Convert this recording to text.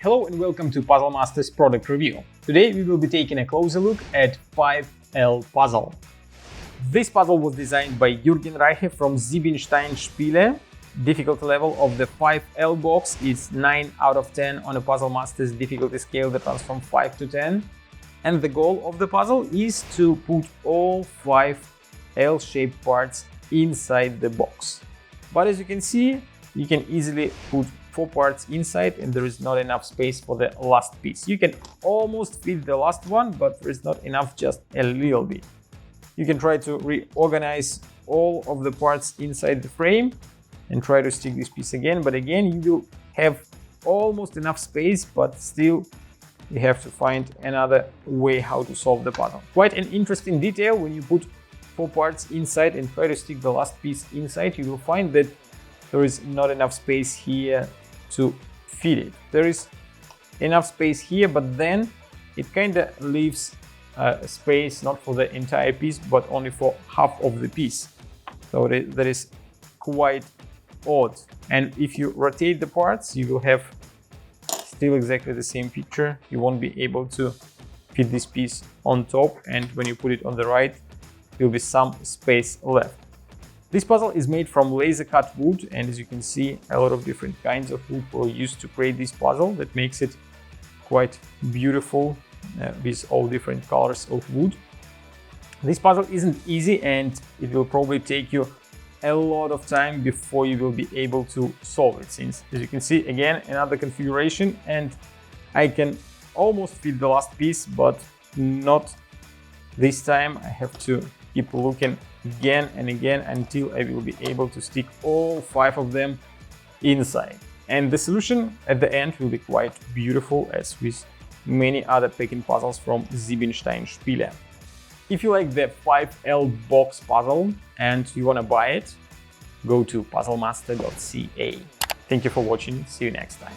Hello and welcome to Puzzle Masters product review. Today we will be taking a closer look at 5L puzzle. This puzzle was designed by Jürgen Reiche from Siebenstein Spiele. Difficulty level of the 5L box is 9 out of 10 on a Puzzle Masters difficulty scale that runs from 5 to 10. And the goal of the puzzle is to put all 5 L-shaped parts inside the box. But as you can see, you can easily put 4 parts inside and there is not enough space for the last piece. You can almost fit the last one, but there is not enough, just a little bit. You can try to reorganize all of the parts inside the frame and try to stick this piece again, but again you will have almost enough space, but still you have to find another way how to solve the puzzle. Quite an interesting detail: when you put 4 parts inside and try to stick the last piece inside, you will find that there is not enough space here to fit it. There is enough space here, but then it kind of leaves space not for the entire piece, but only for half of the piece. So that is quite odd. And if you rotate the parts, you will have still exactly the same picture. You won't be able to fit this piece on top, and when you put it on the right, there will be some space left. This puzzle is made from laser cut wood, and as you can see, a lot of different kinds of wood were used to create this puzzle. That makes it quite beautiful with all different colors of wood. This puzzle isn't easy, and it will probably take you a lot of time before you will be able to solve it, since as you can see, again, another configuration, and I can almost fit the last piece, but not this time. I have to keep looking again and again until I will be able to stick all 5 of them inside. And the solution at the end will be quite beautiful, as with many other packing puzzles from Siebenstein Spiele. If you like the 5L box puzzle and you want to buy it, go to puzzlemaster.ca. Thank you for watching. See you next time.